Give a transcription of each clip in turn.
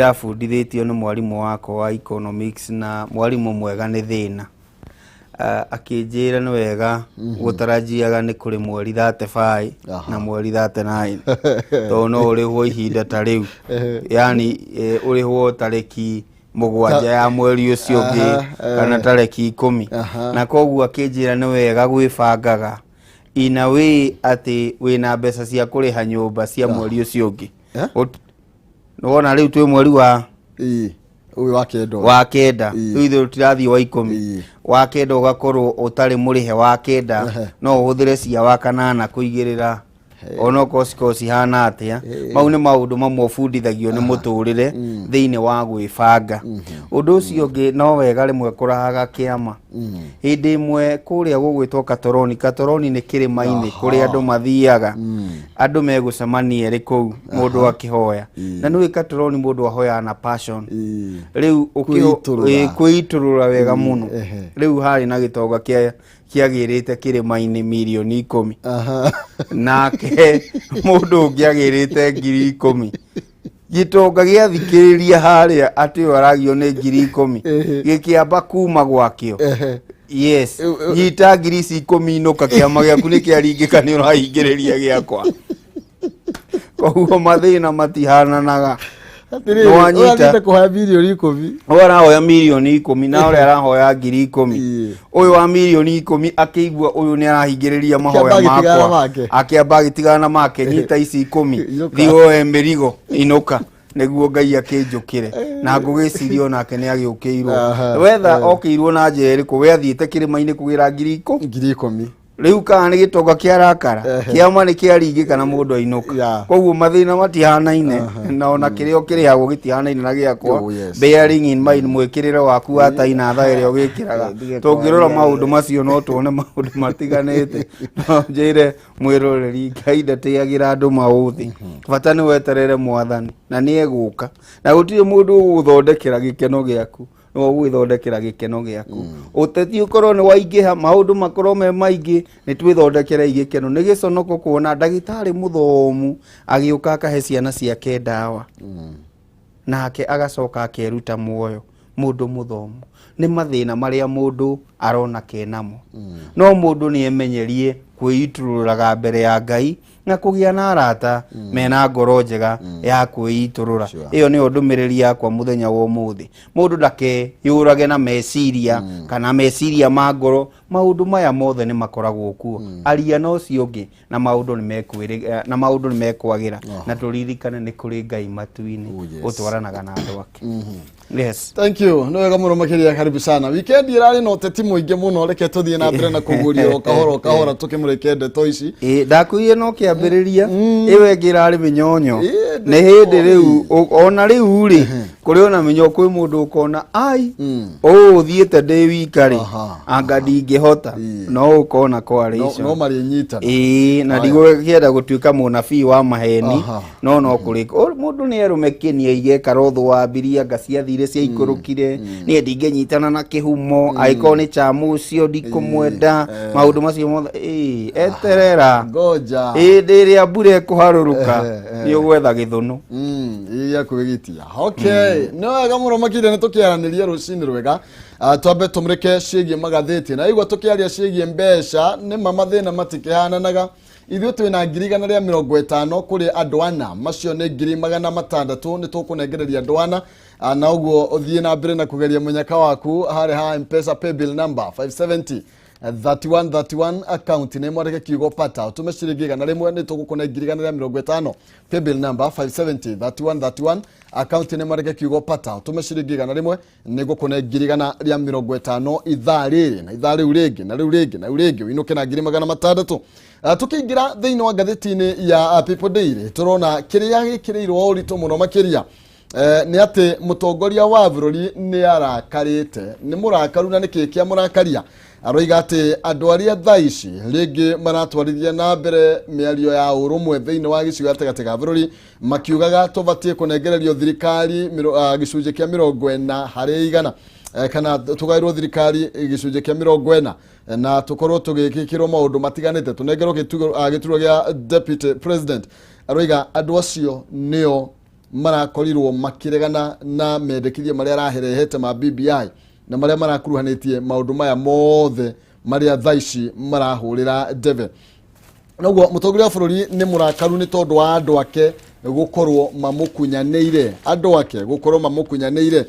Ndafundithitio ni mwalimu wako wa economics na mwalimu mwega ni thina. Akinjira ni wega gutarajiaga ni kuri mweri 35 na mweri 39 to no urihwo ihinda ta riu, yani urihwo tariki mugwanja ya mweri ucio ungi kana tariki 10 na koguo akinjira ni wega gwibangaga ina we ati wina mbeca cia kuriha nyumba cia mweri ucio ungi. Nona riu twi mweri wa uyu wa kenda ithu tirathi wa 10 wa kenda ugakorwo utari murihe wa kenda no uhuthire cia wa kanana kuigirira ono kosi hana atia. Mau ni maundu mamwe ubundithagio ni muturire thiini wa gwibanga. Undu ucio ungi no wega rimwe kurahaga kiama. Hindi imwe kuria gugwitwo Katoroni ni kirima-ini kuria andu mathiaga, andu megucemania ri kuu mundu akihoya na ni Katoroni mundu ahoya na passion. Riu kwiturura wega muno. Riu hari na gitonga kiagirite kirima-ini milioni 10 nake mundu ungiagirite 10,000 gitonga giathikiriria haria ati waragio ni 10,000 gikiamba kuma gwakio. Yes, nyita ngiri 10 inuka kiama giaku ni kiaringika ni urahingiriria giakwa. Koguo mathina matihananaga. No anyita kuhoya milioni 10. Arahoya milioni 10 na ore arahoya 10,000. Uyu wa milioni 10 akigwa uyu ni arahingiriria mahoya makwa. Akiamba gitigana make nyita ici 10 thigo emirigo inuka niguo Ngai akinjukire na ngugicirio nake ni agiukirwo. Wetha okirwo na njeri ku wethiite kirima-ini kugira 10,000. Riu kana ni gitonga kiarakara kiama ni kiaringika na mundu ainuka. Koguo mathina matihanaine na ona kirio kirihagwo gitihanaine na giakwa. Bearing in mind mwikirire waku wa taina tha iria ugikiraga tungirora maundu macio no tuone maundu matiganite. No njire mwiroreri Ngai ndatiagira andu mauthi. Bata ni weterere Mwathani na ni eguka na gutire mundu uguthondekera gikeno giaku no gwithondekera gikeno giaku. Uteti ukorwo ni waingiha maundu makorwo me maingi ni twithondekere igikeno. Ni giconoko kuona ndagitari muthomu agiuka akahe ciana ciake ndawa nake agacoka akeruta muoyo. Mundu muthomu ni mathina maria mundu arona kenamo no mundu ni emenyerie kwiitururaga mbere ya Ngai na kugia na arata mena ngoro njega ya kwiiturura. Iyo ni ndumiriri yakwa muthenya wa umuthi. Mundu ndake yurage na meciria kana meciria ma ngoro. Maundu maya mothe ni makoragwo kuo. Aria no ciongi na maundu ni mekwiriga na maundu ni mekwagira na turirikane ni kuri Ngai matu-ini utwaranaga na andu ake. Yes, thank you. No wega muno makiria, karibu sana. Weekend irari no teti muingi muno, reke tuthie na mbere na kuguria o kahora tukimureke ndeto ici. Ndakuiye no kiambiriria iwe ngirari minyonyo ni hindi riu ona riu ri kuri ona minyo kwi mundu ukona ai thiete ndi wikari anga ndingihota no ukona coalition no mari nyita na ndigwenda gutuika munabii wa maheni no kuri mundu ni erumekinia igeka rothu wa biria ngaciathire cia ikurukire ni ndingenyitana na kihumo aiko ni chamu ucio ndikumwenda maundu macio mothe eterera ngoja ndiria mbure kuharuruka ni ugwetha githunu iya kugitia. Okay, no wega muno makire ni tukiaraniria rucini rwega. Twambe tumureke ciigie magathiti na igwa tukiaria ciigie mbeca ni mathina matikihananaga. Ithuĩ twina 150 kuri andu ana macio ni 600 ni tukunengereria andu ana na uguo uthie na mbere na kugeria munyaka waku hari ha M-Pesa paybill number 570 3131 account ni mwareke kiugo pata utume ciringi na rimwe ni tugukunengeria 150 paybill number 570 3131 account ni mwareke kiugo pata utume ciringi na rimwe ni gukunengeria 150 ithaa riri na ithaa riu ringi na riu ringi na riu ringi winuke na 600. Tukiingira thiini wa gatheti-ini ya People Daily turona kiria gikirirwo uritu muno makiria ni ati mutongoria wa bururi ni arakarite ni murakaru na nikikia murakaria aroiga ati andu aria thaici ringi maratwarithia na mbere miario ya urumwe thiini wa gicigo gatagati ga bururi makiugaga tubatie kunengererio thirikari gicunje kia 40 harĩ 100 kana tugairwo thirikari gicunje kia 40 na tukorwo tugikikirwo maundu matiganite tunengerwo gituro gia deputy president aroiga andu acio nio marakorirwo makiregana na mendekithia maria araherehete ma BBI na maria marakuruhanetie maundu maya mothe maria thaici marahurira deve. Noguo mutongoria wa bururi ni murakaru ni tondu wa andu ake gukorwo mamukunyaneire, andu ake gukorwo mamukunyaneire.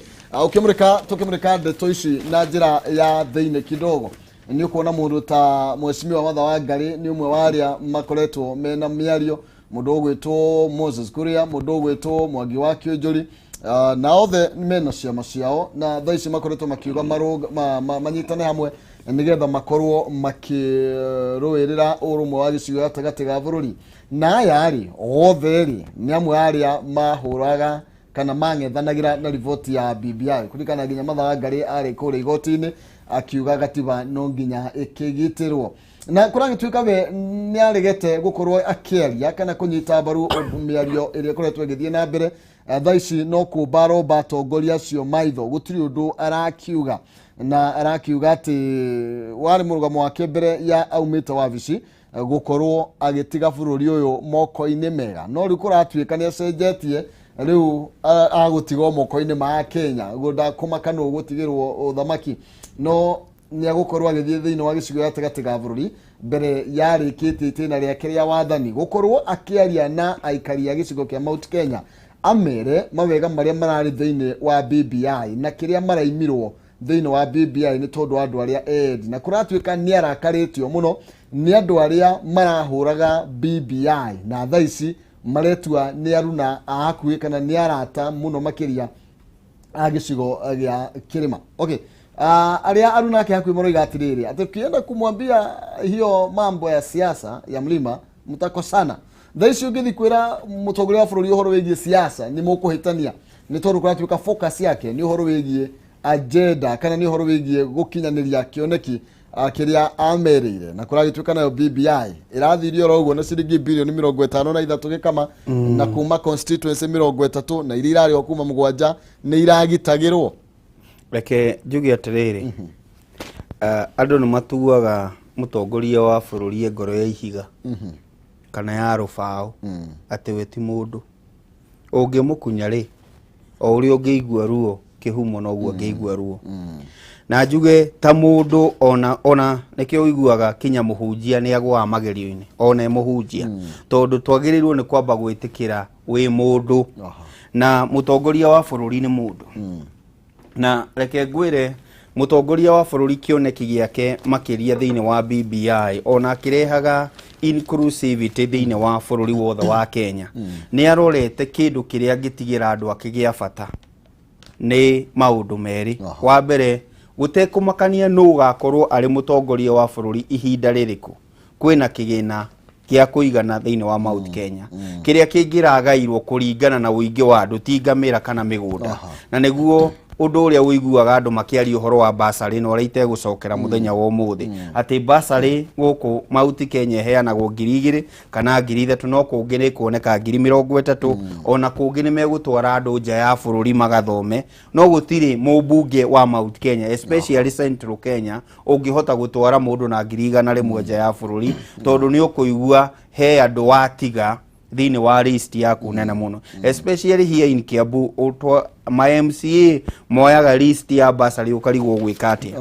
Tukimurika ndeto ici na njira ya thiine kidogo, ni ukuona mundu ta Mheshimiwa Watha wa Ngari ni umwe wa aria makoretwo mena miario, mundu ugwitwo Moses Kuria, mundu ugwitwo Mwangi wa Kionjuri, na othe mena ciama ciao na thaici makoretwo makiuga manyitane hamwe nigetha makorwo makiruirira urumwe wa gicigo gatagati ga bururi. Na aya ri othe ri ni amwe aria mahuraga kana mang'ethanagira na riboti ya BBI kurikana nginya Watha wa Ngari ari kuri igoti-ini akiuga gatiba no nginya ikigitirwo, na kuragituika we ni aregete gukorwo akiaria kana kunyita mbaru miario iria koretwo igithie na mbere. Thaici no kubaro batongoria cio maitho gutiri undu arakiuga, na arakiuga ati wari murugamo wake mbere ya aumite wabici gukorwo agitiga bururi uyu moko-ini mega, no riu kuratuika ni acenjetie riu agutigo moko-ini ma Kenya gunda kumaka no gutigirwo uthamaki, no ni agukorwo agithie thiini wa gicigo gatagati ga bururi mbere yarikite itina riake ria wathani gukorwo akiaria na aikari ya gicigo kia Mount Kenya amere mawega maria marari thiini wa BBI na kiria maraimirwo thiini wa BBI ni tondu andu aria edi, na kuratuika ni arakaritio muno ni andu aria marahuraga BBI na thaici maretua ni aruna ahakui kana ni arata muno makiria agicigo gia kirima. Okay, aria aruna ake hakui moro igatiriri ati kienda kumwambia hiyo mambo ya siasa ya mlima mtakosana. Thaici ungithi kwira mutongoria wa bururi uhoro wigie siasa ni mukuhitania ni tondu kuratuika focus yake ni uhoro wigie agenda kana ni uhoro wigie gukinyaniria kioneki kiria amerire, na kuragituika nayo BBI irathirio roguo na ciringi bilioni 53 gikama na kuma constituency 30 na iria irari kuma 7 ni iragitagirwo. Reke njuge atiriri, andu ni matuaga mutongoria wa bururi ngoro ya ihiga kana ya rubao ati we ti mundu ungimukunya ri o uri ungiigua ruo kihumo no guo ngiigua ruo. Na njuge ta mundu ona nikio uiguaga kinya muhunjia ni agwa magerio-ini ona muhunjia tondu twagirirwo ni kwamba gwitikira wi mundu na mutongoria wa bururi ni mundu. Na reke ngwire mutongoria wa bururi kioneki giake makiria thiini wa BBI ona kirehaga inclusivity thiini wa bururi wothe wa Kenya ni arorete kindu kiria gitigira andu akigia bata ni maundu meri. Wa mbere gutekumakania no gakorwo ari mutongoria wa bururi ihinda ririku kwina kigina kia kuigana thiini wa Mount Kenya kiria kingiragairwo kuringana na uingi wa andu tingamira kana migunda na niguo undu uria uiguaga andu makiaria uhoro wa basari no reite gucokera muthenya wa umuthi ati basari guku Mount Kenya heanagwo 2,000 kana 3,000 no kungi ni kuoneka 30,000 ona kungi ni megutwara andu nja ya bururi magathome no gutiri mubunge wa Mount Kenya especially Central Kenya ungihota gutwara mundu na 100,000 nja ya bururi tondu ni ukuigua he andu watiga thiini wa list yaku nene muno especially here in Kiambu utwa ma MCA moyaga list ya basari ukarigwo gwikati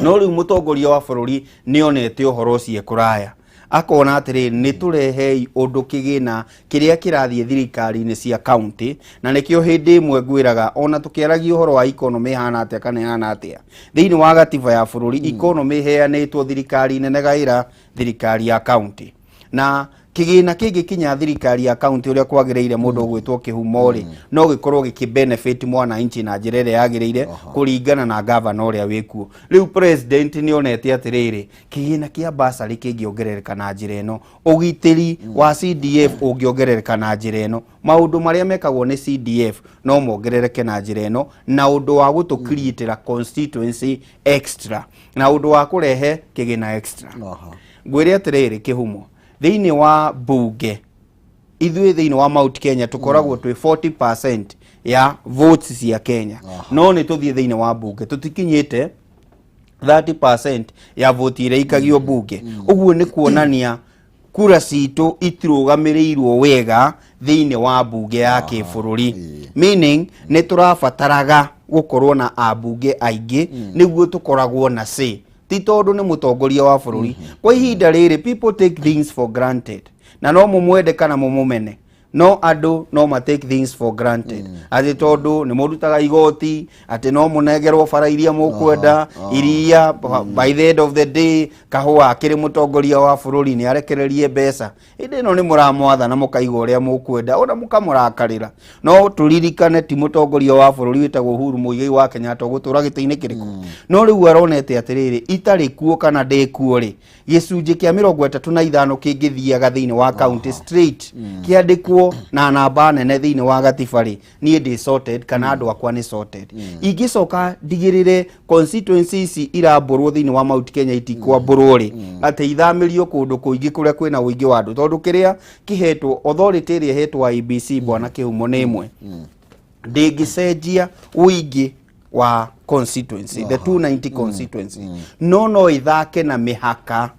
no riu mutongoria wa bururi ni onete uhoro ucio kuraya akona atiri ni turehei undu kigina kiria kirathie thirikari-ini cia county na nikio hindi imwe ngwiraga ona tukiaragia uhoro wa economy hana atia kana hana atia thiini wa gatiba ya bururi economy heanitwo thirikari nene gaira thirikari ya county na kigina kingi kinya thirikari ya county uria kwagireire mundu ugwitwo kihumo ri no gikorwo gikibenefit mwana inchi na njira iria yagireire kuringana na governor uria wikuo. Riu president ni onete atiriri kigina kia basari kingiongerereka na njira ino, ugitiri wa CDF ungiongerereka na njira ino, maundu maria mekagwo ni CDF no mongerereke na njira ino, na undu wa gutu create constituency extra na undu wa kurehe kigina extra. Ngwire atiriri kihumo thiini wa bunge ithui thiini wa Mount Kenya tukoragwo twi 40% ya votes cia Kenya no ni tuthie thiini wa bunge tutikinyite 30% ya vote iria ikagio bunge. Uguo ni kuonania kura citũ itirũgamĩrĩirwo wega thĩinĩ wa mbunge ya kĩbũrũri, meaning nĩ tũrabataraga gũkorwo na ambunge aingĩ nĩguo tũkoragwo na say, ti tondũ nĩ mũtongoria wa bũrũri. Kwa ihinda rĩrĩ people take things for granted, na no mũmwende kana mũmũmene, no andũ no ma take things for granted. Atĩ tondũ nĩ mũrutaga igoti, atĩ no mũnegerwo bara iria mũkwenda, iria by the end of the day kahũa akĩrĩ mũtongoria wa bũrũri nĩ arekererie mbeca. Hĩndĩ ĩno nĩ mũramwatha na mũkaiga ũrĩa mũkwenda, ona mũkamũrakarĩra. No tũririkane ti mũtongoria wa bũrũri wĩtagwo Uhuru Mũigai wa Kenyatta gũtũra gĩtĩ-inĩ kĩrĩkũ. No rĩu aronete atĩrĩrĩ, itarĩ kuo kana ndĩkuo rĩ, gĩcunjĩ kĩa 35 kĩngĩthiaga thĩinĩ wa county straight kĩandĩkwo na namba nene thĩinĩ wa gatiba rĩ, niĩ ndĩ sorted kana andũ akwa nĩ sorted. Ingĩcoka ndigĩrĩre constituency ici irambũrwo thĩinĩ wa Mount Kenya itikwambũrwo rĩ, atĩ ithamĩrio kũndũ kũingĩ kũrĩa kwĩna ũingĩ wa andũ, tondũ kĩrĩa kĩhetwo authority ĩrĩa ĩhetwo IBC bwana Kĩhumo nĩ ĩmwe, ndĩngĩcenjia ũingĩ wa constituency, the 290 constituency, no ithake na mĩhaka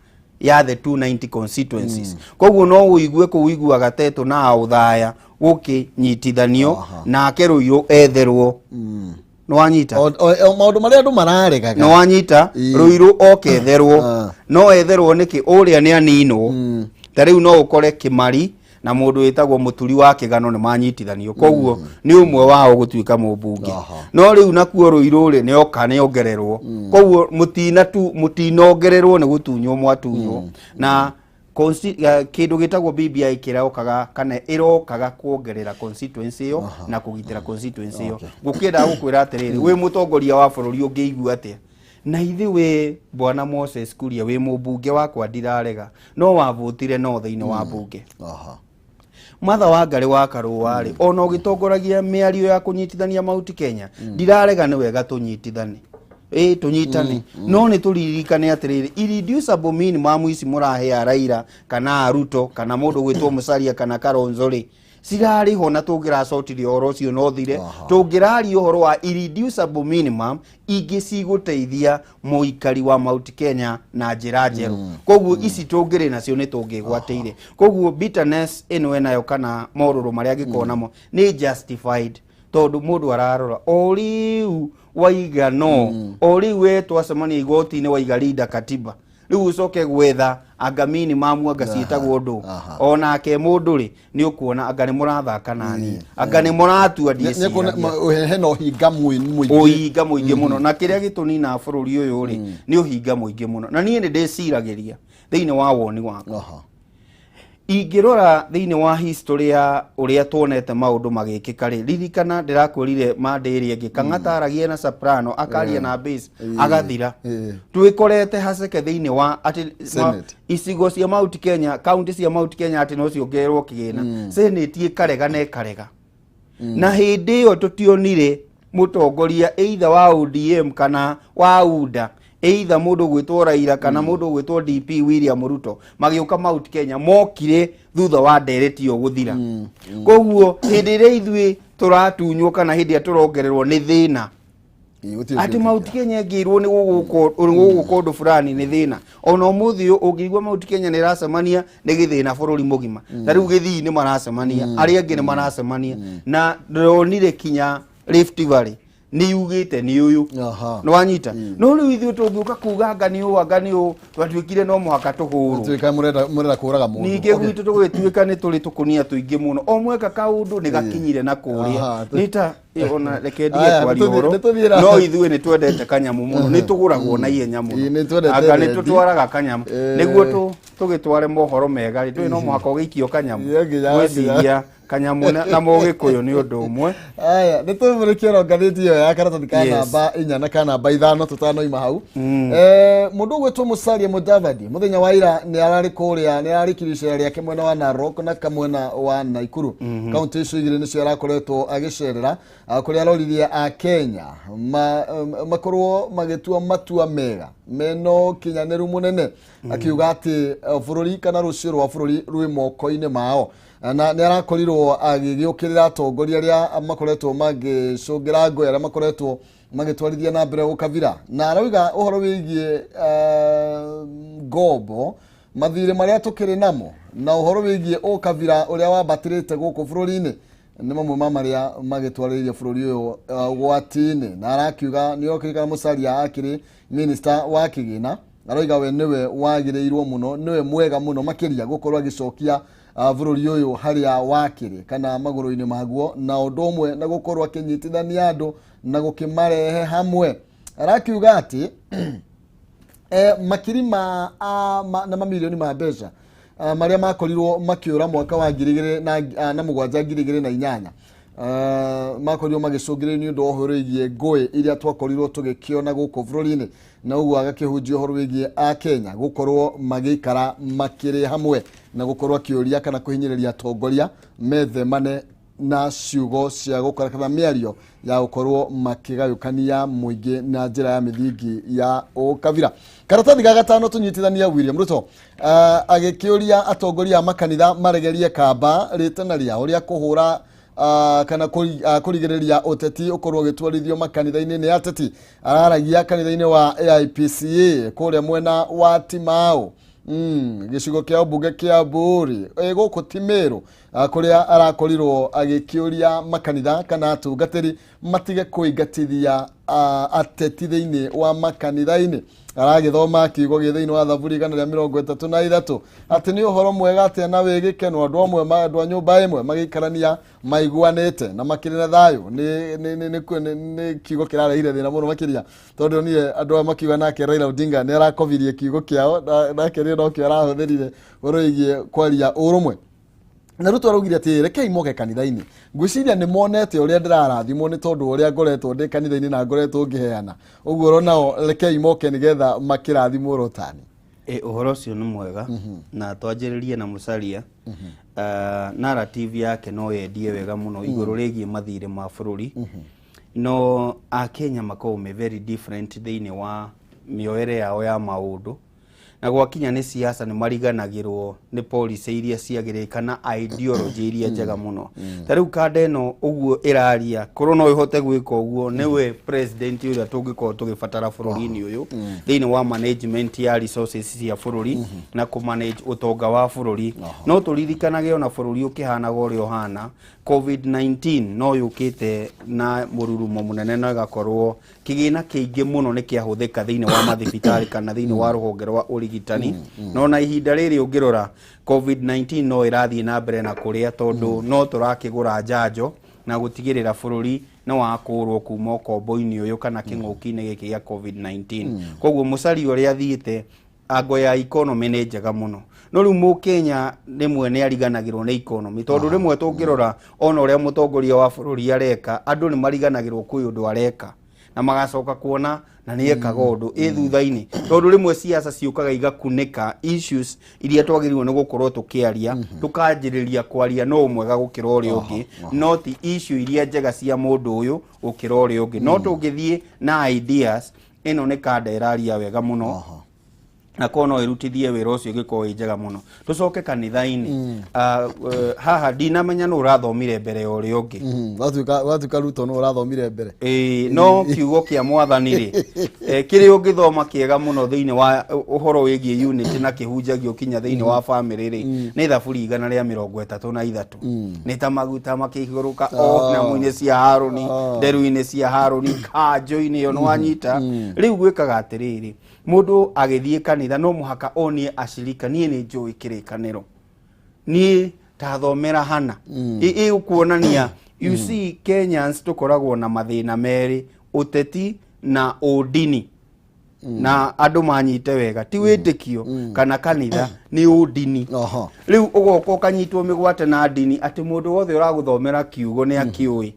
ya the 290 constituencies. Koguo no uigue kuiguaga Teto na Uthaya gũkĩnyitithanio na Keruiru etherwo. No wanyita maũndũ marĩa andũ mararegaga, no wanyita Ruiru oketherwo, no etherwo nĩkĩ ũrĩa nĩ aninwo. Ta rĩu no ũkore Kĩmari na mũndũ wĩtagwo Mũturi wa Kĩgano nĩ manyitithanio, koguo nĩ ũmwe wao gũtuĩka mũmbunge. No rĩu nakuo Ruiru rĩ nĩ oka nĩ ongererwo, koguo mũtinongererwo nĩ gũtunywo mwatunywo. Na kĩndũ gĩtagwo BBI kĩrokaga kana ĩrokaga kuongerera constituency ĩyo na kũgitĩra constituency ĩyo. Ngũkĩenda gũkwĩra atĩrĩrĩ, wĩ mũtongoria wa bũrũri ũngĩigua atĩa? Na ithe we bwana Moses Kuria wĩ mũmbunge wakwa ndirarega, no wavotire no thĩinĩ wa mbunge. Martha Wangari wa Karũa rĩ, ona ũgĩtongoragia mĩario ya kũnyitithania Mount Kenya, ndirarega nĩ wega tũnyitithane. Tunyitane. No nĩ tũririkane atĩrĩrĩ, irreducible minimum ici mũrahe Raila kana Ruto kana mũndũ gwĩtwo Musalia kana Kalonzo rĩ, cirarĩ ho na tũngĩracotire ũhoro ũcio no thire, tũngĩraria ũhoro wa irreducible minimum ingĩ cigũteithia mũikari wa Mount Kenya na njĩra njerũ. Koguo ici tũngĩrĩ nacio nĩ tũngĩgwateire. Koguo bitterness ĩno enayo kana morũrũ marĩa angĩkorwo namo nĩ justified, tondũ mũndũ ararora o rĩu waiga no, o rĩu twacemania igoti-inĩ waiga rinda katiba, rĩu ucoke gwetha anga minimum anga ciĩtagwo ndũ, onake mũndũ rĩ nĩ ũkuona anga nĩ mũrathaka nani, anga nĩ mũratua ndĩciragia hena ũhinga mũingĩ mũno. Na kĩrĩa gĩtũnina bũrũri ũyũ rĩ nĩ ũhinga mũingĩ mũno, na niĩ nĩ ndĩciragĩria thĩinĩ wa woni wakwa. Ingĩrora thĩinĩ wa history ya ũrĩa tuonete maũndũ magĩkĩka rĩ, ririkana ndĩrakwĩrire mandĩrĩ ĩngĩ Kang'ata aragia na soprano akaria na bass agathira. Twĩkorete haceke thĩinĩ wa icigo cia Mount Kenya, county cia Mount Kenya atĩ no ciongererwo kĩgĩna, senate ĩkarega na ĩkarega. Na hĩndĩ ĩyo tũtionire mũtongoria either wa ODM kana wa UDA, either mũndũ gwĩtwo Raila kana mũndũ gwĩtwo DP William Ruto magĩũka Mount Kenya mokire thutha wa ndereti yo gũthira. Koguo hĩndĩ ĩrĩa ithuĩ tũratunywo kana hĩndĩ ĩrĩa tũrongererwo nĩ thĩna atĩ Mount Kenya ngĩirwo nĩ gũgũkũ ũndũ fulani nĩ thĩna, ona ũmũthĩ ũngĩigua Mount Kenya nĩ racemania nĩ gĩthĩna bũrũri mũgima. Ta rĩu Gĩthii nĩ maracemania, arĩa angĩ nĩ maracemania, na ndonire kinya Rift Valley ni yugite ni uyu no wanyita no riu ithu tũngĩũka kuga anga nĩ ũũ twatuĩkire no mũhaka tũhũrwo twĩka mũrenda kũraga mũndũ ningĩ gwitũ tũgĩtuĩka nĩ tũrĩ tũkũnia tũingĩ mũno o mweka kaũndũ nĩ gakinyire na kũrĩa nĩta ona rekendie kwari ũhoro no ithuĩ nĩ twendete kanyamu mũno nĩ tũgũragwo na ihenya mũno anga nĩ tũtwaraga kanyamu nĩguo tũgĩtware mohoro mega rĩ no mũhaka ũgĩikio kanyamu gwĩciria kanyamu na mũgĩkũyũ nĩ ũndũ ũmwe. Aya nĩ tũmũrĩkĩra ngathĩti ĩyo ya karatathi ka namba 4 na ka namba 5 tutanoima hau. Mũndũ ũgwĩtwo Musalia Mudavadi mũthenya wa ira nĩ ararĩ kũrĩa nĩ ararĩkirie icera rĩake mwena wa Narok na kamwena wa Naikuru. Kaunti icio igĩrĩ nĩcio arakoretwo agĩcerera kũrĩa aroririe a Kenya makorwo magĩtua matua mega meno kinyanĩru mũnene akiuga atĩ bũrũri kana rũciũ rwa bũrũri rwĩ moko-inĩ mao na nĩ arakorirwo agĩgĩũkĩrĩra atongoria arĩa makoretwo magĩcũngĩra ngũĩ arĩa makoretwo magĩtwarithia na mbere gũkabira na arauga ũhoro wĩgiĩ ngombo mathirĩ marĩa tũkĩrĩ namo na uhoro wigie o kavira uria wabatirite guku bururi-ini ni mamwe ma maria magitwariririe bururi uyu gwatini na arakiuga ni okirikana mucaria akiri minister wa kigina aroiga we niwe wagireirwo muno niwe mwega muno makiria gukorwa gicokia bururi uyu haria wakiri kana maguru-ini maguo na undu umwe na gukorwa akinyitithania andu na gukimarehe hamwe arakiuga ati makiri na mamilioni ma mbeca maria makorirwo makiura mwaka wa 2007 makorirwo magicungire ni undu ohoro igie ngui iria twakorirwo tugikiona guku bururi-ini na uguo agakihunjia ohoro wigie a Kenya gukorwo magikara makiri hamwe na gukorwo akiuria kana kuhinyiriria atongoria methemane na ciugo cia gukora kana miario ya gukorwo makigayukania muingi na njira ya mithingi ya ukavira. Karatathi ga gatano tunyitithania William Ruto agikiuria atongoria makanitha maregerie kamba ritana ria uria kuhura kana kurigiriria uteti ukorwo gitwarithio makanitha-ini ni ateti araragia kanitha-ini wa AIPCA kuria mwena wa Timau gicigo kia bunge kia Buri guku Timeru kuria arakorirwo agikiuria makanitha kana atungatiri matige kuingatithia ateti thiini wa makanitha-ini aragithoma kiugo githiini wa Thaburi 133 ati ni uhoro mwega ati na wigikeno andu amwe andu a nyumba imwe magikarania maiguanite na makiri na thayu ni kiugo kirarehire thina muno makiria tondu ni andu makiuga nake Raila Odinga ni arakovirie kiugo kiao nake ni no kiarahũthĩrire uroigie kwaria urumwe na Ruto araugire ati rekei moke kanitha-ini ngwiciria ni monete uria ndirarathimwo ni tondu uria ngoretwo ndi kanitha-ini na ngoretwo ngiheana uguo ronao rekei moke nigetha makirathimwo rotani uhoro ucio ni mwega na twanjiririe na mucaria narrative yake no yendie wega muno iguru rigie mathire ma bururi no a Kenya makome very different thiini wa mioere yao ya maundu na gwakinya ni siasa ni mariganagirwo ni policy iria ciagirikana ideology iria njega muno tariu kandeno uguo iraria korona ihote gwika uguo niwe president uria tungikorwo tugibatara bururi-ini uyu thiini wa management ya resources cia bururi na ku manage utonga wa bururi no turirikanaga ona bururi ukihana gorio hana COVID-19 no yukite na mururumo munene na gakorwo kigina kiingi muno ni kiahuthika thiini wa mathibitari kana thiini wa ruhonge rwa urigitani no na ihinda riri ungirora COVID-19 no irathie na mbere na kuria tondu no turakigura njanjo na gutigirira bururi no wakurwo kuma kombo-ini uyu kana king'uki-ini giki gia COVID-19 koguo mucari uria thiite ango ya economy ni njega muno no riu mu Kenya rimwe ni ariganagirwo ni economy tondu rimwe tungirora ona uria mutongoria wa bururi areka andu ni mariganagirwo kwi undu areka na magacoka kuona na ni ekaga undu thutha-ini tondu rimwe siasa ciukaga igakunika issues iria twagiriwe ni gukorwo tukiaria tukanjiriria kwaria no mwega gukira uria ungi not issue iria njega cia mundu uyu gukira uria ungi no tungithie na ideas ino ni kanda iraria wega muno na kono irutithie wira ucio giko njega muno tucoke kanitha-ini haha dinamenya no urathomire mbere ya uria ungi watuka Ruto no urathomire mbere no kiugo kia mwathani ri kiri ungithoma kiega muno thiini wa uhoro wigie unity na kihunjagio kinya thiini wa family ri ni Thaburi 133 ni ta maguta makiguruka o na mwine cia Haruni nderu-ini cia Haruni kanjo-ini yo no wanyita riu gwikaga atiriri mundu agithie kanitha no muhaka onie ashirika nie ni njui kirikaniro nie tathomera hana ukuonania you see Kenyans tukoragwo na mathina meri uteti na udini na andu manyite wega ti witikio kana kanitha ni udini riu ugoko kanyitwo migwate na dini ati mundu wothe uraguthomera kiugo ni akiui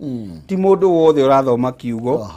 ti mundu wothe urathoma kiugo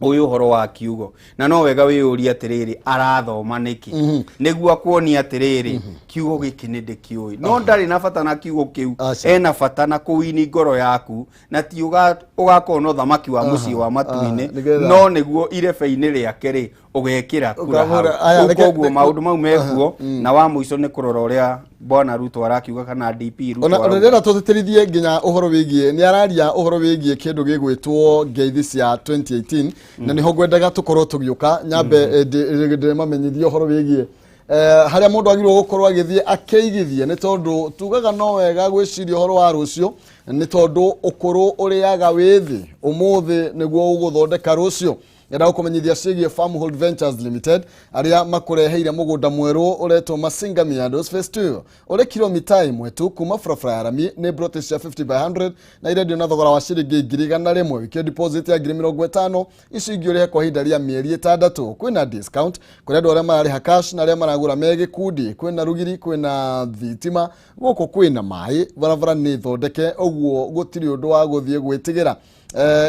uyu horo wa kiugo na no wega wiyuria atiriri arathoma niki niguo akuonia atiriri kiugo giki ni ndikiui no ndari na bata na kiugo kiu ena bata na kuwini ngoro yaku na ti ugakorwo thamaki wa mucii wa matu-ini no niguo irebe-ini riake ri ugekira kura hau koguo maundu mau mekuo na wa muico ni kurora uria Bwana Ruto arakiuga kana DP Ruto ona ndira tuthirithie nginya uhoro wigie ni araria uhoro wigie kindu gigwitwo ngeithi cia 2018 na niho ngwendaga tukorwo tugiuka nyambe ndimamenyithie uhoro wigie haria mundu agirwo gukorwo agithie akeigithie ni tondu tugaga no wega gwiciria horo wa rucio ni tondu ukuru uriaga withi umuthi niguo uguthondeka rucio Ngenda gukumenyithia ciĩgiĩ Farmhold Ventures Limited aria makureheire mugunda mweru uretwo Masinga Meadows Phase 2 uri kilomita 1 tu kuma barabara ya Rami ni brote cia 50/100 na irendio na thogora wa ciringi 1,100 wikio deposit ya 50,000 ici ingĩũrĩhe kwa ihinda rĩa mĩeri 6 kwĩna discount kuri andũ arĩa mararĩha cash na arĩa maragũra me gĩkundi kwĩna rugiri kwĩna thitima gũkũ kwĩna maĩ barabara nĩ thondeke ũguo gũtirĩ ũndũ wa gũthiĩ gwĩtigĩra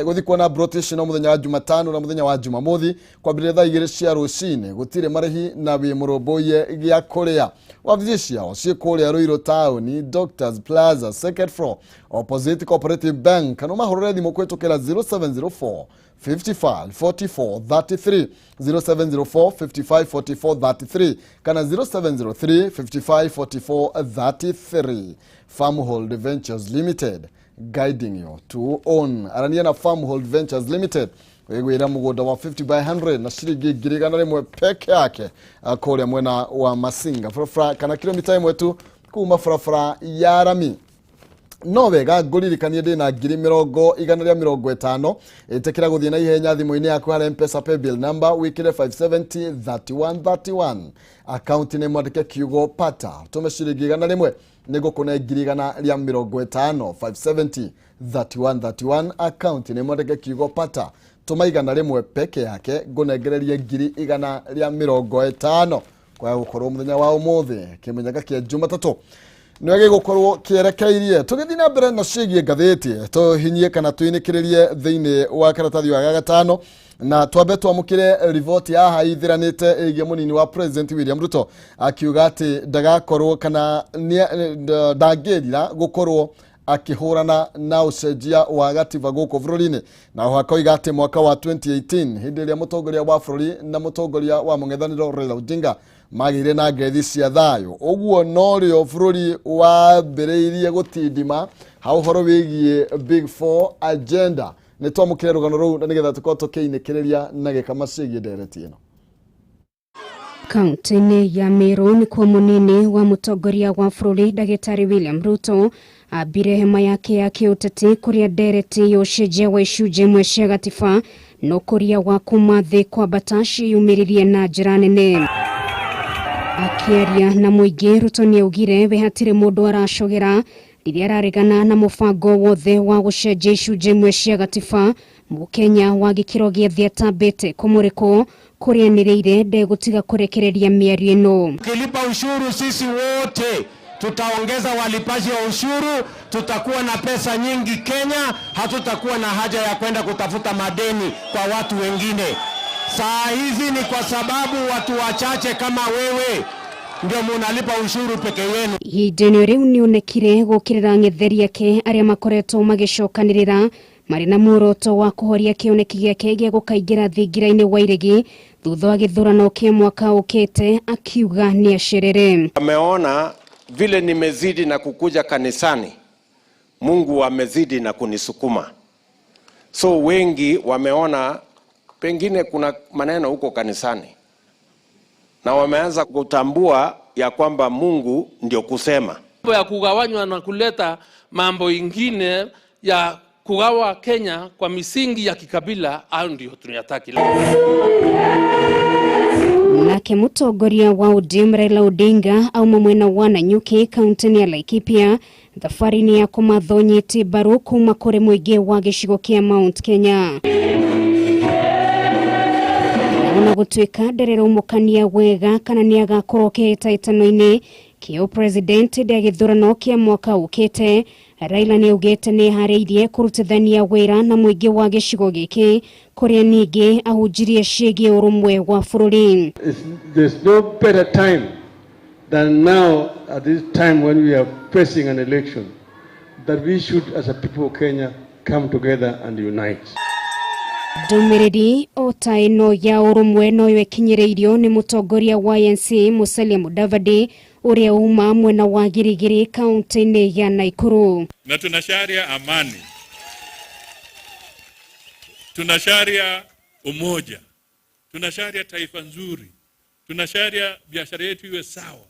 guthi kuona brotish no muthenya wa Jumatano na muthenya wa Jumamothi kwambĩrĩria thaa 2 cia rũcinĩ gũtirĩ marĩhi na wĩ mũrũmbũiye gĩa kũrĩa wabithi ciao ciĩ kũrĩa Ruiru Town Doctors Plaza second floor opposite Cooperative Bank kana mahũrĩre thimũ kwĩtũkĩra 0704 55 44 33 0704 55 44 33 kana 0703 55 44 33 Farmhold Ventures Limited guiding you to own. Arania na Farmhold Ventures Limited wegwira mugunda wa 50/100 na ciringi 1,100 peke yake kũrĩa mwena wa Masinga barabara kana kilomita 1 tu kuma barabara ya Rami. No wega ngũririkanie ndĩna 150 ĩtĩkĩra gũthiĩ na ihenya thimũ-inĩ yaku harĩ M-Pesa paybill number wĩkĩre 570 3131 account nĩ mwandĩke kiugo pata tũme ciringi 100 nĩgũkũne 150 570 3131 account nĩ mwandĩke kiugo pata tũma 100 peke yake ngũnengererie 150 kwa gũkorwo mũthenya wa ũmũthĩ kĩmenyaga kĩa Jumatatũ Nwege gukorwo kierekeirie tugithii na mbere na ciĩgiĩ ngathĩti tuhinyie kana tuinikiririe thiini wa karatathi wa gatano na twambe twamukire report ya haithiranite ĩgiĩ munini wa President William Ruto akiuga ati ndagakorwo kana ndangĩrira gukorwo akihurana na ucenjia wa gatiba guku bũrũri-inĩ na hakoiga ati mwaka wa 2018 hindi ĩrĩa mũtongoria wa bũrũri na mũtongoria wa mũng'ethanĩro Raila Odinga magire na ngethi cia thayo uguo no rĩo bũrũri wa mbĩrĩirie gũtindima hau horo wĩgiĩ Big 4 agenda nĩ twamũkire rũgano rũu na nĩgetha tũkorwo tũkĩinĩkĩrĩria na gĩkama ciĩgiĩ ndereti ĩno. Kaunti-inĩ ya Meru nĩ kuo mũnini wa mũtongoria wa bũrũri Ndagĩtarĩ William Ruto ambire hema yake ya kĩũteti kũrĩa ndereti y'ũcenjia wa icunjĩ imwe cia gatiba na ũkũria wa kuma thĩ kwambata ciyumĩririe na njĩra nene. Akiaria na mũingĩ Ruto nĩaugire we hatirĩ mũndũ aracogera rĩrĩa araregana na mũbango wothe wa gũcenjia icunjĩ imwe cia gatiba Mũkenya wa gĩkĩro gĩa thĩ atambĩte kũmũrĩkwo kũrĩanĩrĩire ndegũtiga kũrekereria mĩario ĩno. Ukilipa ushuru sisi wote tutaongeza walipaji wa ushuru, tutakuwa na pesa nyingi Kenya, hatutakuwa na haja ya kwenda kutafuta madeni kwa watu wengine. Saa hizi ni kwa sababu watu wachache kama wewe ndio munalipa ushuru peke yenu. Ihinda rĩu nĩonekire gũkĩrĩra ng'etheri yake arĩa makoretwo magĩcokanĩrĩra marĩ na muoroto wa kũhoria kĩoneki gĩake gĩa gũkaingĩra thingira-inĩ wa iregi thutha wa gĩthurano kĩa mwaka ũkĩte akiuga nĩ acerere. Ameona vile nimezidi na kukuja kanisani, Mungu amezidi na kunisukuma. So wengi wameona pengine kuna maneno huko kanisani na wameanza kutambua ya kwamba Mungu ndio kusema. Mambo ya kugawanywa na kuleta mambo ingine ya kugawa Kenya kwa misingi ya kikabila au ndio tunayataki. Nake mũtongoria wa ODM Raila Odinga auma mwena wa Nanyuki kaunti-inĩ ya Laikipia thabarĩ-inĩ ya kũmathonyete mbaru kuma kũrĩ mũingĩ wa gĩcigo kĩa Mount Kenya. Ona gũtuĩka ndererũmũkania wega kana nĩ agakorwo kĩhĩtahĩtano-inĩ kĩa president ndĩa gĩthurano kĩa mwaka ũkĩte, Raila nĩaugĩte nĩeharĩirie kũrutithania wĩra na mũingĩ wa gĩcigo gĩkĩ kũrĩa ningĩ ahunjirie ciĩgiĩ ũrũmwe wa bũrũri. There's no better time than now at this time when we are facing an election that we should as a people of Kenya come together and unite. Ndũmĩrĩri o ta ĩno ya ũrũmwe noyo ĩkinyĩrĩirio nĩ mũtongoria wa ANC Musalia Mudavadi ũrĩa uma mwena wa Girigiri kaunti-inĩ ya Nakuru. Na tunasharia amani, tunasharia umoja, tunasharia taifa nzuri, Tunasharia biashara yetu iwe sawa,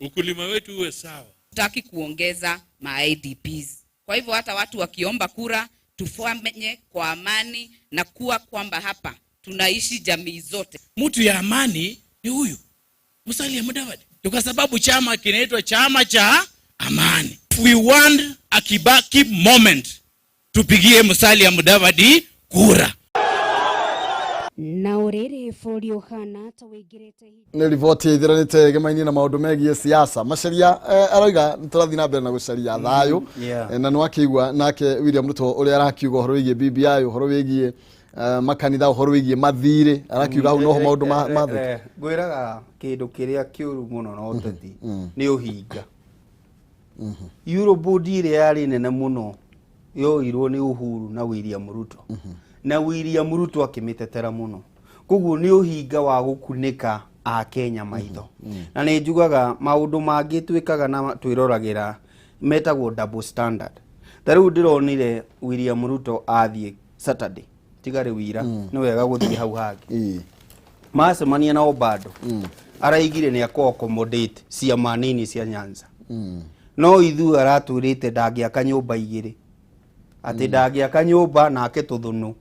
ukulima wetu uwe sawa. Tutaki kuongeza ma IDPs. Kwa hivyo hata watu wakiomba kura tufanye kwa amani na kuwa kwamba hapa tunaishi jamii zote. Mtu ya amani ni huyu Musalia Mudavadi. Kwa sababu chama kinaitwa chama cha amani. We want a kibaki moment. Tupigie Musalia Mudavadi kura. Na urere folio hana tawigirete ni riboti ithiranite gemaini na maundu megie siasa macaria aroiga turathi na mbere na gucaria thayu na no akigwa nake William Ruto uri arakiuga horo wigie BBI horo wigie makanitha horo wigie mathire arakiuga hau no maundu mathe gwiraga kindu kiria kiuru muno no ateti ni uhinga Eurobond ire yari nene muno yoirwo ni Uhuru na William Ruto na William Ruto akimitetera muno kuguo ni uhinga wa gukunika a Kenya maitho na ni njugaga maundu mangi twikaga na twirораgira metagwo double standard tariu ndironire William Ruto athie Saturday tigare wira ni wega guthie hau hangi macemania na Obado araigire ni accommodate ciama nini cia Nyanza no ithu araturite ndagiaka nyumba igiri ati ndagiaka nyumba na akituthunu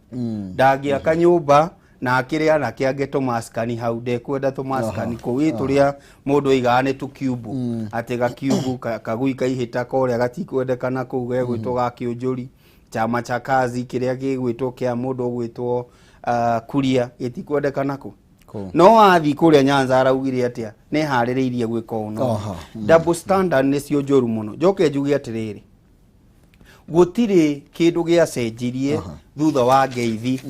ndagiaka nyumba na akiria na kiage tomaskani hau ndekwenda tomaskani ko wituria mundu igane tu cube ati ga cube kaguika ihita koria gatikwendekana ku gwitwo ga kiunjuri chama cha kazi kiria gigwitwo kia mundu gwitwo kuria gitikwendekana ku no athi kuria Nyanza araugire atia ni haririirie gwika uno double standard ni cio njoru muno njoke njuge atiriri gutire kindu gia cenjirie thutha wa ngeithi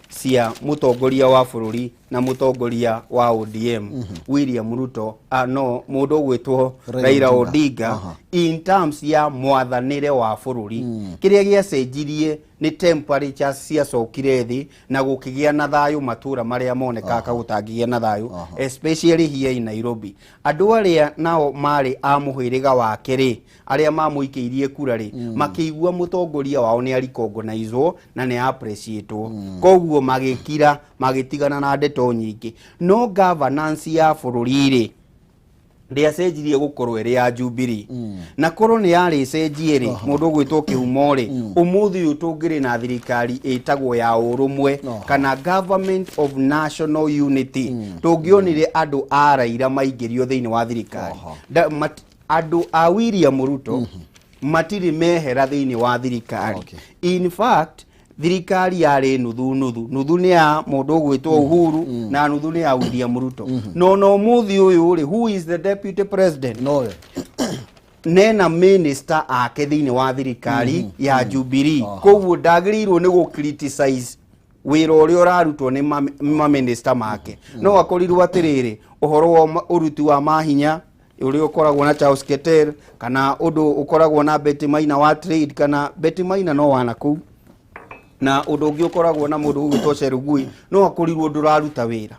cia mutongoria wa bururi na mutongoria wa ODM William Ruto no mundu gwitwo Raila Odinga in terms ya mwathanire wa bururi kiria gia cenjirie ni temperature cia cokire thi na gukigia na thayu matura maria moneka gutangigia na thayu especially here in Nairobi andu aria nao mari amuhiriga wa kiri aria mamuikiirie kurari makiigua mutongoria wao ni aricognizewo na ni appreciatewo koguo magikira magitigana na ndeto nyingi no governance ya bururi ndia cenjirie gukorwo iri ya Jubilee na korwo ni yari cenjie ri mundu gwitwo kihumo ri umuthi uyu tungiri na thirikari itagwo ya urumwe kana government of national unity tungionire andu a Raila maingirio thiini wa thirikari andu a William Ruto matiri mehera thiini wa thirikari in fact thirikari yari nuthu ni ya mundu gwitwo Uhuru na nuthu ni ya William Ruto no muthi uyu ri who is the deputy president nena minister ake thiini wa thirikari ya Jubilee koguo ndagirirwo ni gu criticize wira uria urarutwo ni ma minister make no akorirwo atiriri uhoro wa uruti wa mahinya uri ukoragwo na Charles Keter kana undu ukoragwo na Betty Maina wa trade kana Betty Maina no wana ku na undu ungi ukoragwo na mundu gwitwo Cherugui no akurirwo nduraruta wira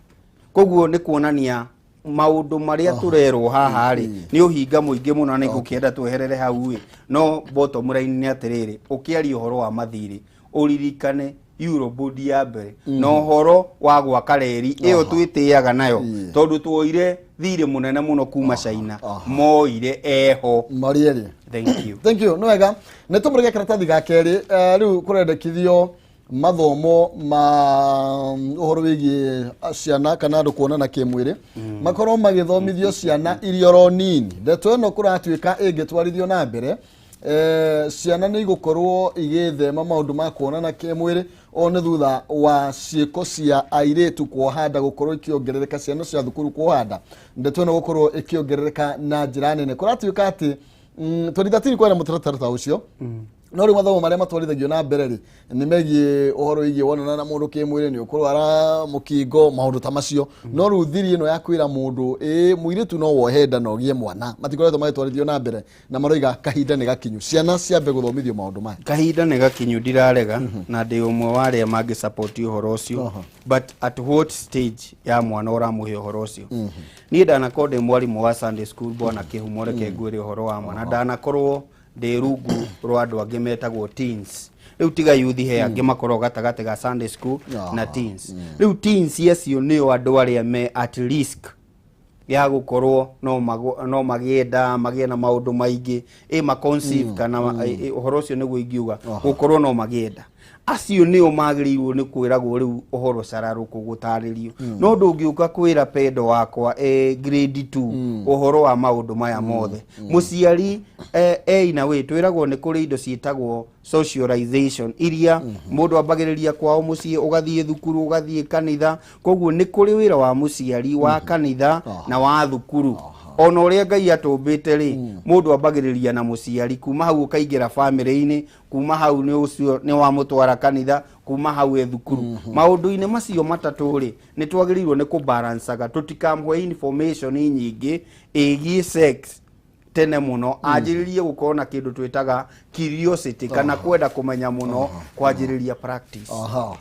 koguo ni kuonania maundu maria turerwo haha ri ni uhinga muingi muno ni gukienda tweherere hau no bottom line ni atiriri ukiari uhoro wa mathiri uririkane Eurobond ya mbere no horo wa gwaka reri iyo twitiaga nayo tondu twoire thire munene muno kuma China moire eho marieri thank you no wega netumurege karatathi ga keri riu kurendekithio mathomo ma uhoro wigie ciana kana andu kuonana kimwiri makorwo magithomithio ciana irioro nini ndeto ino kuratuika ingitwarithio na mbere ciana ni gukorwo igithema maundu ma kuonana kimwiri one thutha wa ciiko cia airetu kuohanda gukorwo ikiongerereka ciana cia thukuru kuohanda ndeto ino gukorwo ikiongerereka na njira nene kuratuika ati 2013 kwena mutaratara ucio no ri mathomo maria matwarithagio na mbere ri ni megie uhoro igie wonana na mundu kimwiri ni ukorwo ara mukingo maundu ta macio no ru thiri ino ya kwira mundu muiretu no wohenda no gie mwana matikoretwo magitwarithio na mbere na maroiga kahinda ni gakinyu ciana ciambe guthomithio maundu maya kahinda ni gakinyu ndirarega na ndi umwe wa aria mangi support uhoro ucio but at what stage ya mwana uramuhe uhoro ucio ni ndanakode mwarimu wa Sunday school bwana kihumore kengwire uhoro wa mwana ndanakorwo de rungu rwa andu angi metagwo teens riu tiga youth he angi makorwo gatagate ga Sunday school na teens riu teens yecio ni andu aria me at risk ya gukorwo no magienda magie na maundu maingi ma conceive kana uhoro ucio niguo ingiuga gukorwo no magienda acio nio magirirwo ni kwiragwo riu uhoro cararuku gutaririo no ndungiuka kwira pendo wakwa grade 2 uhoro wa maundu maya mothe muciari ina we twiragwo ni kuri indo cietagwo socialization iria mundu ambagiriria kwao mucie ugathie thukuru ugathie kanitha koguo ni kuri wira wa muciari wa kanitha na wa thukuru ona uria Ngai atumbite ri mundu ambagiriria na muciari kuma hau ukaingira family-ini kuma hau ni ucio ni wa mutwara kanitha kuma hau thukuru maundu-ini macio matatu ri ni twagirirwo ni kubalanceaga tutikamwe information nyingi igi sex tene muno ajiririe gukorwo na kindu twitaga curiosity kana kwenda kumenya muno kwajiriria practice.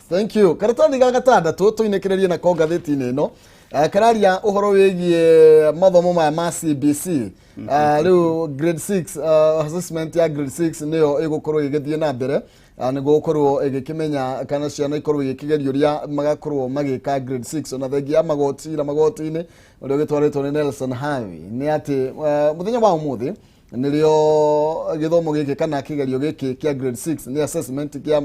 Thank you. Karatathi ga gatandatu tuinekererie na ko ngatheti-ini ino kararia uhoro wigie mathomo ma CBC riu grade 6 assessment ya grade 6 niyo igukorwo igithie na mbere niguo gukorwo igikimenya kana ciana ikorwo igikigerio ria magakorwo magika grade 6 ona thengia magoti-ini uria gitwaritwo ni Nelson Havi ni ati muthenya wa umuthi nilio githomo giki kana kigerio giki kia grade 6 ni assessment kia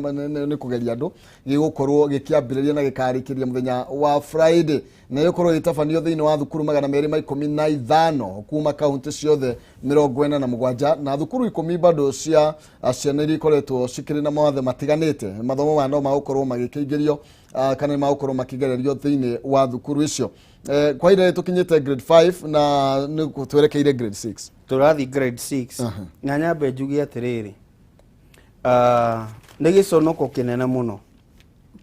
ni kugeria andu gigukorwo gikiambiriria na gikarikiria muthenya wa Friday na yukorwo itafanio thiini wa thukuru 215 kuma kaunti ciothe 47 na thukuru 10 bado cia ciana iria ikoretwo cikiri na mawathe matiganite mathomo ma no magukorwo magikigerio kana magukorwo makigererio thiini wa thukuru icio kwa ire tukinyite grade 5 na ni twerekeire grade 6 turathi grade 6 na nyambe njugi atiriri ni giconoko kinene muno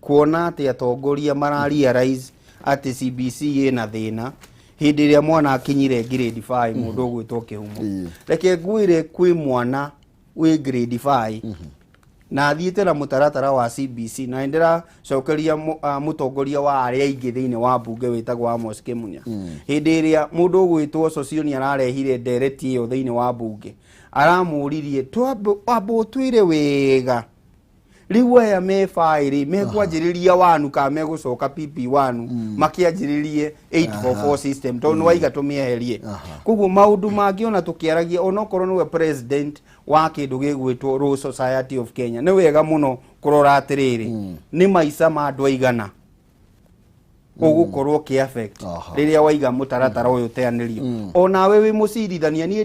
kuona ati atongoria mararealize ati CBC ina thina hindi ria mwana akinyire grade 5 mundu gwitwo kihumo reke ngwire kwi mwana wi grade 5 na athiite na mutaratara wa CBC na ndira cokeria mutongoria wa aria ingi thiini wa bunge witagwo Amos Kimunya hindi iria mundu gwitwo socioni ararehire direct iyo thiini wa bunge aramuririe twambo twire wega riu aya me file me kwanjiriria wanu ka me gucoka PP1 makianjiririe 844 system tondu waiga tumieherie koguo maundu mangi ona tukiaragia onokorwo niwe president wa kindu gigwitwo Royal Society of Kenya ni wega muno kurora atiriri ni maica ma andu aigana ugukorwo ki affect riria waiga mutaratara uyu teanirio ona we wi mucirithania nie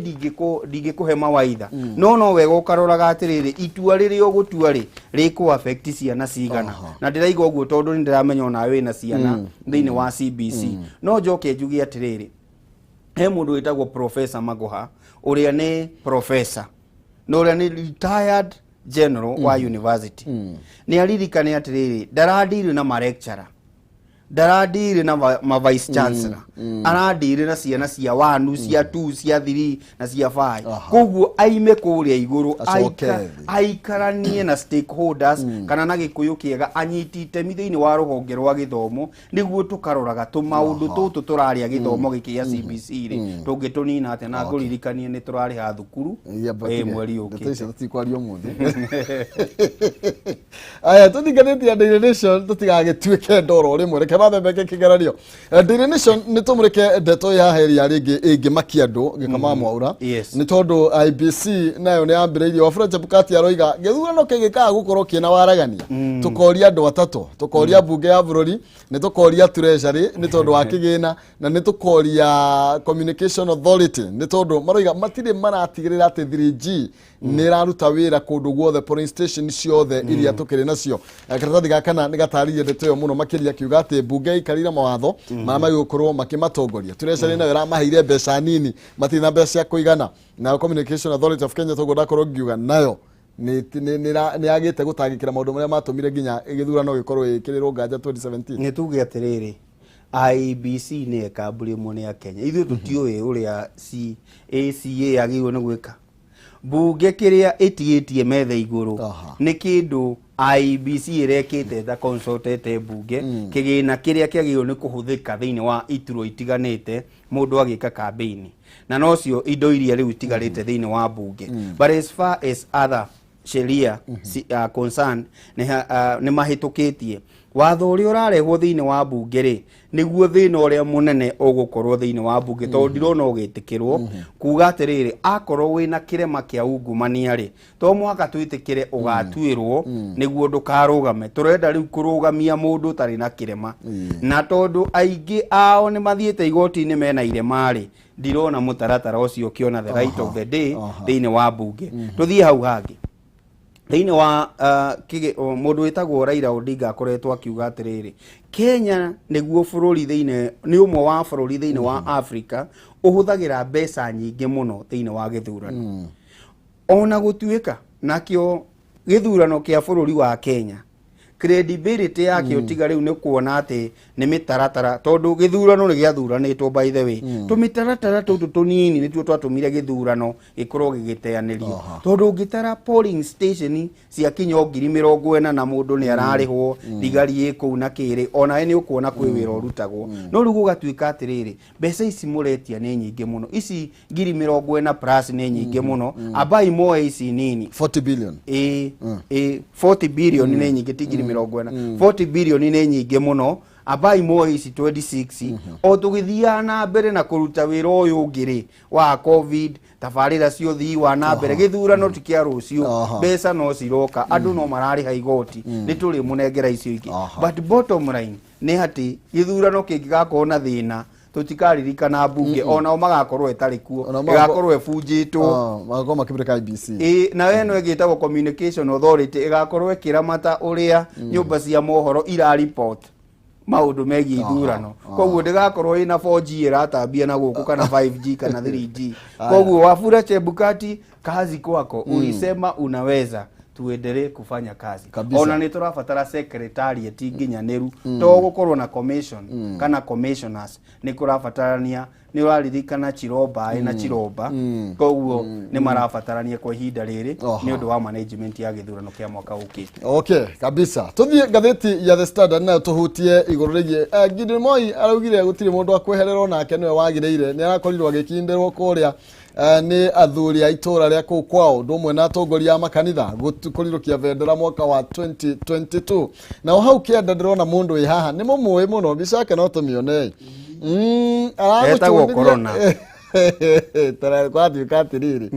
ndingikuhe mawaitha no wega ukaroraga atiriri itua riri ugutua ri ku affect ciana cigana na ndiraiga uguo tondu ni ndiramenya ona we na ciana thiini wa CBC no njoke njugi atiriri he mundu witagwo Professor Magoha uria ni professor no uria ni retired general wa university ni aririkane atiriri ndaradiri na ma lecturer ndaradiri na ma vice chancellor aradiri na ciana cia 1 cia 2 cia 3 na cia 5 koguo aime kuria iguru aikaranie na stakeholders kana na gikuyu kiega anyitite mithiini wa ruhonge rwa githomo niguo tukaroraga maundu tutu turaria githomo gikia CBC ri tungitunina ate na nguririkanie ni turari ha thukuru mweri ukite tutikwario muthi aya tuthiganetie Daily Nation tutigagituike ndoro rimwe reke babembeke kigeranio Daily Nation ni tumurike ndeto ya heri ya ringi ingimakia andu gikama mwaura ni tondu IBC nayo ni ambiriirie wa French Bukati aroiga githurano kigika gukorwo kina waragania tukoria andu atatu tukoria bunge ya bururi ni tukoria treasury ni tondu wa kigina na ni tukoria communication authority ni tondu maroiga matire maratigirira ati 3G ni raruta wira kundu guothe police station ciothe iria tukiri nacio karatathi gakana ni gataririe ndeto yo muno makiria kiuga ati bunge ikarira mawatho mama gukorwo makimatongoria treasury nayo ramaheire mbeca nini matina mbeca kuigana na communication authority of Kenya togoda korwo ngiuga nayo ni agite gutangikira maundu maria matumire nginya githurano gikorwo ikirirwo nganja 2017 ni tuge atiriri IBC ni kamburi mone ya Kenya ithu tutiwe uria CACA agirwo ni gwika bunge kiria itigitie methe iguru ni kindu IBC irekite the consultate bunge kigina kiria kiagirwo ni kuhuthika thiini wa ituro itiganite mundu agika campaign na nocio indo iria riu itigarite thiini wa bunge but as far as other sheria concern ne mahitukitie watho uri urarehwo thiini wa bunge ri niguo thina uria munene ugukorwo thiini wa bunge to ndirona ugitikirwo kuga atiriri akorwo wina kirema kia ungumania ri to mwaka twitikire ugatwirwo niguo ndukarugame turenda riu kurugamia mundu tari na kirema na tondu aingi ao ni mathiete igoti-ini mena irema ri ndirona mutaratara ucio kiona the right of the day thiini wa bunge tuthie hau hangi thiini wa mundu witagwo Raila Odinga akoretwo akiuga atiriri Kenya niguo bururi thiini ni umwe wa bururi thiini wa Africa uhuthagira mbeca nyingi muno thiini wa githurano ona gutuika nakio githurano kia bururi wa Kenya credibility yake utiga riu ni kuona ati ni mitaratara tondu githurano ni giathuranitwo by the way tumitaratara tutu tunini nituo twatumire githurano gikorwo gigiteanirio tondu ngitara polling station cia kinyo 40,000 na mundu ni ararihwo thigari iku na kiri ona ni ukuona kwi wira urutagwo no riu gugatuika atiriri mbeca ici muretia ni nyingi muno ici 40,000 plus ni nyingi muno abai moe ici nini 40 billion 40 billion ni nyingi tigiri 40 billion ni nyingi muno abai moe ici 26 o tugithia na mbere na kuruta wira uyu ngiri wa covid tafarira cio thii wa na mbere githurano tikia rucio mbeca no ciroka andu no marariha igoti ni turi munengera icio ingi but bottom line ni hati githurano kingigakorwo na thina tutikaririkana bunge ona o magakorwo etari kuo igakorwo ebunjitwo magako makibireka IBC na weno egitagwo communication authority igakorwo ekiramata uria nyumba cia mohoro ira report maundu megi ithurano koguo ndigakorwo ina 4G iratambia na guku kana 5G kana 3G koguo Wafula Chebukati kazi kwako ulisema unaweza tuendelee kufanya kazi ona ni turabatara secretariat nginyaniru to gukorwo na commission kana commissioners ni kurabatarania ni waririkana Chiromba na Chiromba koguo ni marabatarania kwa ihinda riri ni undu wa management ya githurano kia mwaka ukite kabisa tuthie gatheti ya The Standard na tuhutie iguru rigie Gideon Moi araugire gutire mundu akwehererwo nake niwe wagireire ni arakorirwo agikinderwo kuria ni athuri a itora ria ku kwao ndumwe na atongoria a makanitha gutukurirũkia vendera mwaka wa 2022 na hau kienda ndirona mundu wi haha ni mumwe muno bicake no tumione etagwo corona tara kwa tukatiriri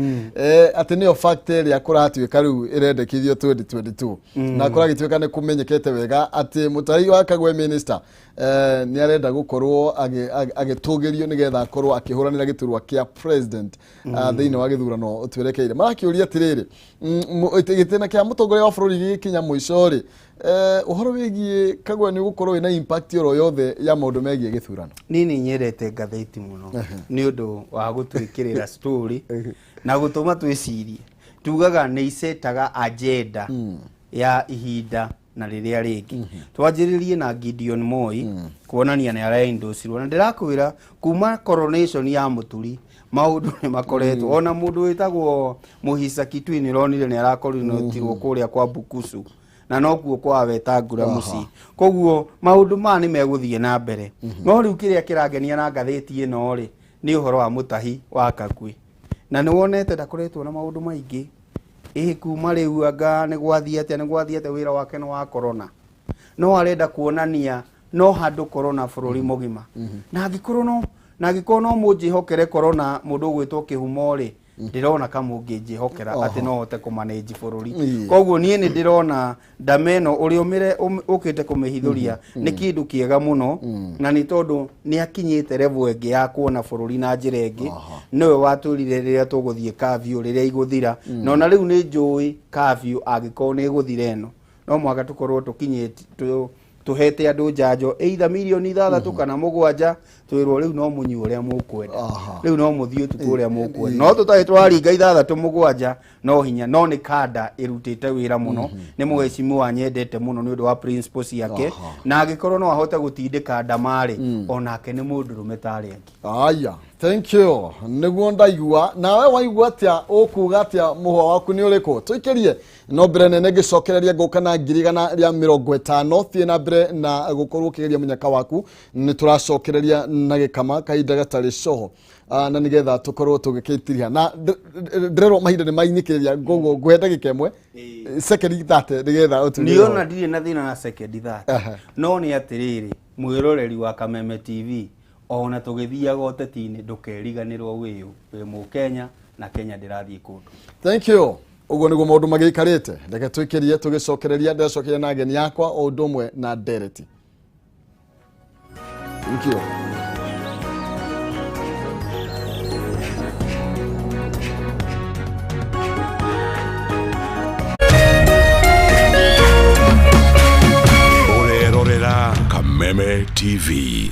ati niyo factory akuratuika riu irendekithio 2022 na kuragituika ni kumenyekete wega ati mutai wa Kagwe minister ni arenda gukorwo agitugirio nigetha akorwo akihuranira giturwa kia president thiini wa githurano twerekeire marakiuria atiriri gitena kia mutongoria wa bururi gikinya muicori uhoro wigie Kagwe ni gukorwo ina impact oro yothe ya maundu megie githurano nini nyerete gatheti muno ni undu wa gutwikirira story na gutuma twicirie tugaga ni isetaga agenda ya ihinda na riria ringi twanjiririe na Gideon Moi kuonania ni araindosirwo na ndirakwira kuma coronation ya muturi maundu ni makoretwo ona mundu witagwo Muhisa Kitui ronire ni arakorirwo kuria kwa Bukusu na no kuo kwa wetangura muci koguo maundu ma ni meguthie na mbere no riu kiria kirangenia na gatheti ino ri ni uhoro wa mutahi wa Kagwe na ni wonete ndakoretwo na maundu maingi kuma riu anga ni gwathiete wira wake no wa corona no arenda kuonania no handu corona bururi mugima na angikorwo no munjihokere corona mundu gwitwo kihumo ri ndirona kamungijihokera ati no hote kumanage bururi koguo nie ni ndirona ndameno uri umire ukite kumihithuria ni kindu kiega muno na ni tondu ni akinyite level enge ya kuona bururi na njira enge niwe waturire riria tuguthie kavio riria iguthira no na riu ni njui kavio agikorwo ni iguthira eno no mwaka tukorwo tukinyite tuhete andu njanjo either milioni 3 kana 7 twirwo riu no munyu uria mukwenda riu no muthio tuku uria mukwenda no tutahe twaringa 6 7 no hinya no ni kada irutite wira muno ni mwecimu wanyendete muno ni undu wa principles yake na agikorwo no ahote gutindika ndamari onake ni mundu rumetari angi Thank you. Niguo ndaigua nawe waigua atia ukuga atia muhwa waku ni uriku tuikerie no mbere nene gicokereria nguka na 150 thie na mbere na gukorwo kigeria munyaka waku ni turacokereria na gikama kahinda gatari coho na nigetha tukorwo tugikitiria na ndirero mahinda ni mainyikiria ngogo ngwenda gikemwe sekendi 30 nigetha utulie niona ndire na thina na sekendi 30 no ni atiriri mwiroreri wa Kameme TV ona tugithiaga uteti-ini ndukeriganirwo wiyo wi mu Kenya na Kenya ndirathii kundu. Thank you. Ugo niguo maundu magikarite reke twikirie tugicokereria ndacokeria na ageni yakwa o undu umwe na Dereti. Thank you. Orerorera Kameme TV.